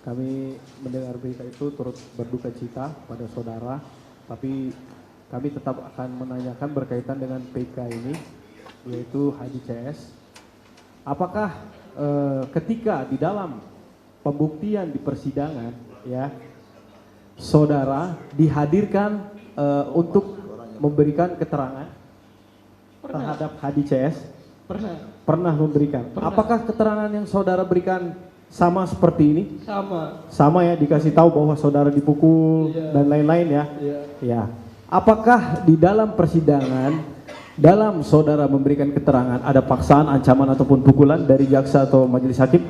Kami mendengar berita itu turut berduka cita pada saudara, tapi kami tetap akan menanyakan berkaitan dengan PK ini, yaitu HDCS. Apakah ketika di dalam pembuktian di persidangan, ya, saudara dihadirkan untuk memberikan keterangan terhadap HDCS? Pernah memberikan. Apakah keterangan yang saudara berikan sama seperti ini? Sama ya, dikasih tahu bahwa saudara dipukul dan lain-lain ya. Ya. Apakah di dalam persidangan, dalam saudara memberikan keterangan, ada paksaan, ancaman ataupun pukulan dari jaksa atau majelis hakim?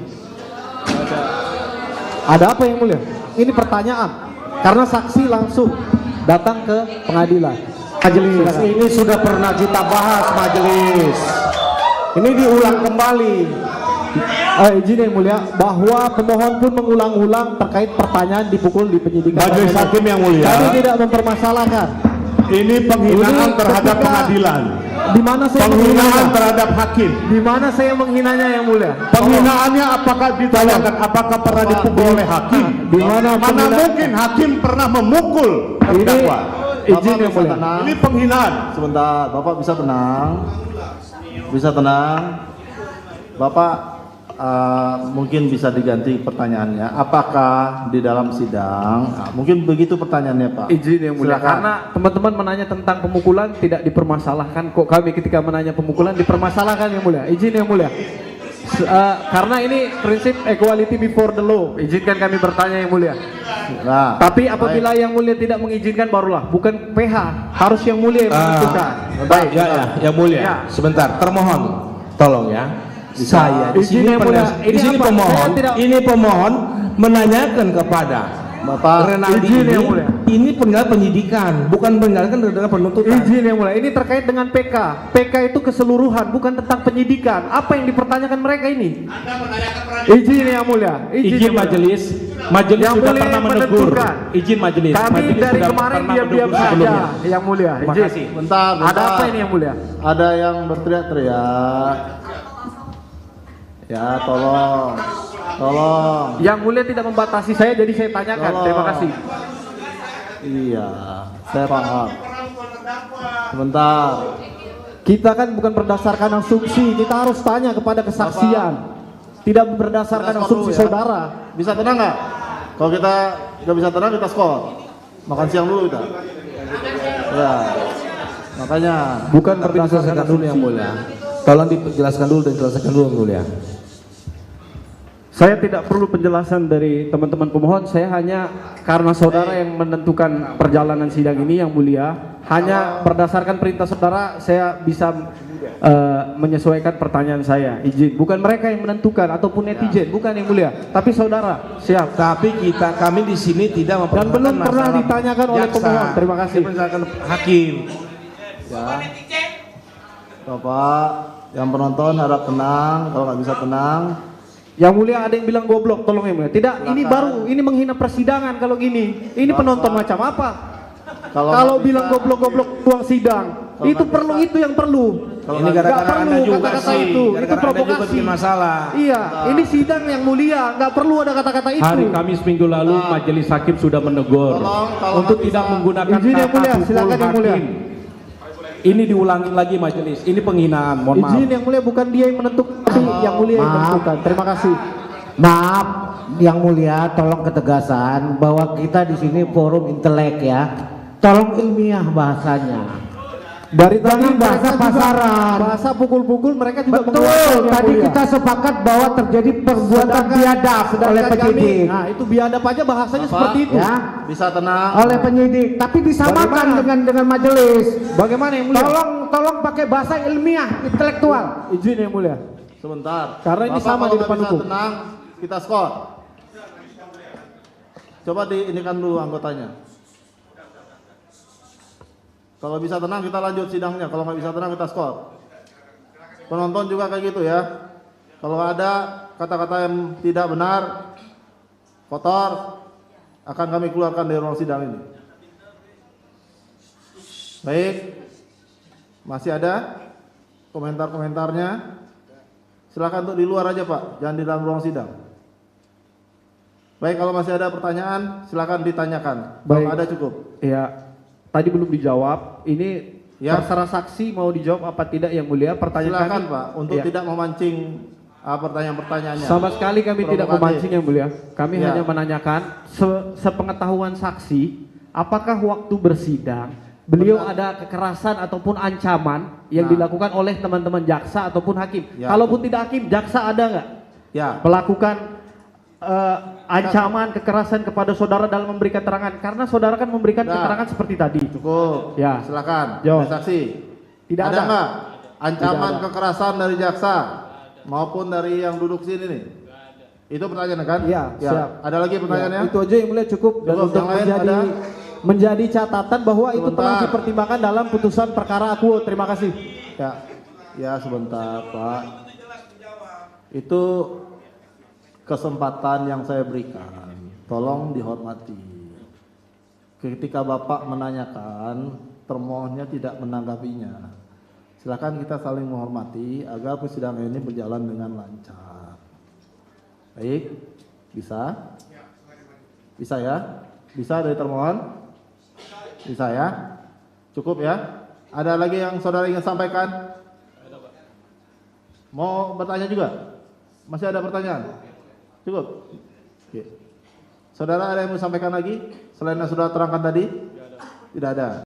Ada apa yang mulia? Ini pertanyaan. Karena saksi langsung datang ke pengadilan. Majelis, ini sudah pernah kita bahas majelis. Ini diulang kembali. Izin yang mulia, bahwa pemohon pun mengulang-ulang terkait pertanyaan dipukul di penyidikan. Majelis hakim yang mulia, kami tidak mempermasalahkan. ini penghinaan terhadap pengadilan. Di mana saya penghinaan terhadap hakim? Di mana saya menghinanya yang mulia? Penghinaannya apakah ditanyakan apakah pernah dipukul oleh hakim? Di mana mungkin hakim pernah memukul terdakwa? Izin yang mulia. Ini penghinaan. Sebentar, Bapak bisa tenang. Bisa tenang. Bapak mungkin bisa diganti pertanyaannya. Apakah di dalam sidang? Mungkin begitu pertanyaannya, Pak. Izin yang mulia. Silakan. Karena teman-teman menanya tentang pemukulan tidak dipermasalahkan. Kok kami ketika menanya pemukulan dipermasalahkan yang mulia? Izin yang mulia. Karena ini prinsip equality before the law. Izinkan kami bertanya yang mulia. Nah, tapi apabila yang mulia tidak mengizinkan, barulah bukan PH, harus yang mulia yang menentukan. Baik, yang mulia. Ya. Sebentar, termohon, tolong ya. Saya di sini pemohon menanyakan kepada Bapak Renaldi ini penilaian penyidikan, bukan menjalankan dengan penuntutan. Izin yang mulia, ini terkait dengan PK. PK itu keseluruhan, bukan tentang penyidikan. Apa yang dipertanyakan mereka ini? Anda menanyakan Izin yang mulia. Izin majelis. Majelis yang sudah pernah menegur. Izin majelis. Kami majelis dari sudah kemarin pernah diam-diam menegur saja sebelumnya. yang mulia. Terima Izin. kasih. Bentar. Ada apa ini yang mulia? Ada yang berteriak-teriak. Ya, tolong. Yang mulia tidak membatasi saya, jadi saya tanyakan. Tolong. Terima kasih. Iya, saya paham. Sebentar. Kita kan bukan berdasarkan asumsi, kita harus tanya kepada kesaksian. Tidak berdasarkan asumsi ya. saudara. Bisa tenang nggak? Kalau kita nggak bisa tenang, kita skor. Makan siang dulu kita. Ya, makanya. Bukan Tapi berdasarkan diselesaikan dulu yang mulia. Tolong dijelaskan dulu dan jelaskan dulu yang mulia. Saya tidak perlu penjelasan dari teman-teman pemohon, saya hanya karena saudara yang menentukan perjalanan sidang ini yang mulia, hanya berdasarkan perintah saudara saya bisa menyesuaikan pertanyaan saya. Izin, bukan mereka yang menentukan ataupun netizen, bukan yang mulia, tapi saudara. Siap. Tapi kami di sini tidak Dan belum pernah ditanyakan oleh pemohon. Terima kasih. Hakim. Ya. Bapak, yang penonton harap tenang. Kalau nggak bisa tenang. Yang mulia ada yang bilang goblok, tolong yang mulia. Tidak, silakan. Ini baru, ini menghina persidangan kalau gini. Ini Bapak. Penonton macam apa? Kalau bilang goblok-goblok ruang sidang, itu perlu bisa. Itu yang perlu. Ini gara-gara Anda juga kata-kata sih. itu Gara-gara Anda juga bikin masalah. Iya, ini sidang yang mulia, nggak perlu ada kata-kata itu. Hari Kamis minggu lalu majelis hakim sudah menegur untuk tidak menggunakan kata mulia, silakan yang mulia. Ini diulangi lagi majelis. Ini penghinaan. Mohon maaf. Izin yang mulia, bukan dia yang menentukan, tapi yang mulia yang menentukan. Terima kasih. Maaf, yang mulia, tolong ketegasan bahwa kita di sini forum intelek ya. Tolong ilmiah bahasanya. Dari tadi bahasa pasaran, bahasa pukul-pukul mereka juga betul. Tadi kita sepakat bahwa terjadi perbuatan biadab oleh penyidik. Nah, itu biadab aja bahasanya Bapak, seperti itu. Ya, bisa tenang. oleh penyidik, tapi disamakan dengan majelis. Bagaimana yang mulia? Tolong pakai bahasa ilmiah, intelektual. Izin yang mulia. Sebentar. Karena ini Bapak, sama kalau di depan nggak bisa hukum. tenang, kita skor. Coba diinikan dulu anggotanya. Kalau bisa tenang kita lanjut sidangnya. Kalau nggak bisa tenang kita skor. Penonton juga kayak gitu ya. Kalau ada kata-kata yang tidak benar, kotor, akan kami keluarkan dari ruang sidang ini. Baik. Masih ada komentar-komentarnya? Silakan untuk di luar aja Pak, jangan di dalam ruang sidang. Baik, kalau masih ada pertanyaan, silakan ditanyakan. Kalau Baik. nggak ada cukup. Ya, tadi belum dijawab. Ini Ya. terserah saksi mau dijawab apa tidak Yang Mulia. Pertanyaan Silakan kami, Pak, untuk Ya. tidak memancing pertanyaan-pertanyaannya. Sama sekali kami tidak Provokatif. memancing Yang Mulia. Kami Ya. hanya menanyakan sepengetahuan saksi, apakah waktu bersidang beliau Benar. ada kekerasan ataupun ancaman yang Nah. dilakukan oleh teman-teman jaksa ataupun hakim. Ya. Kalaupun tidak hakim, jaksa ada nggak Ya, melakukan ancaman kekerasan kepada saudara dalam memberikan keterangan? Karena saudara kan memberikan Nah. keterangan seperti tadi. cukup. Ya. Silakan. Jawab. Dari saksi. Tidak ada ada. nggak ancaman Tidak ada. kekerasan dari jaksa maupun dari yang duduk sini nih? Itu pertanyaan kan? Iya, Ya. siap. Ada lagi pertanyaannya? Ya, itu aja Yang Mulia cukup dan Cukup. untuk Yang lain menjadi ada? menjadi catatan bahwa itu Sebentar. telah dipertimbangkan dalam putusan perkara aku. Terima kasih. Ya. Ya, sebentar, Pak. Itu kesempatan yang saya berikan. Tolong dihormati. Ketika Bapak menanyakan, termohonnya tidak menanggapinya. Silakan kita saling menghormati agar persidangan ini berjalan dengan lancar. Baik, bisa? Bisa ya? Bisa dari termohon? Bisa ya? Cukup ya? Ada lagi yang saudara ingin sampaikan? Mau bertanya juga? Masih ada pertanyaan? Cukup? Oke. Saudara ada yang mau sampaikan lagi? Selain yang sudah terangkan tadi? Tidak ada.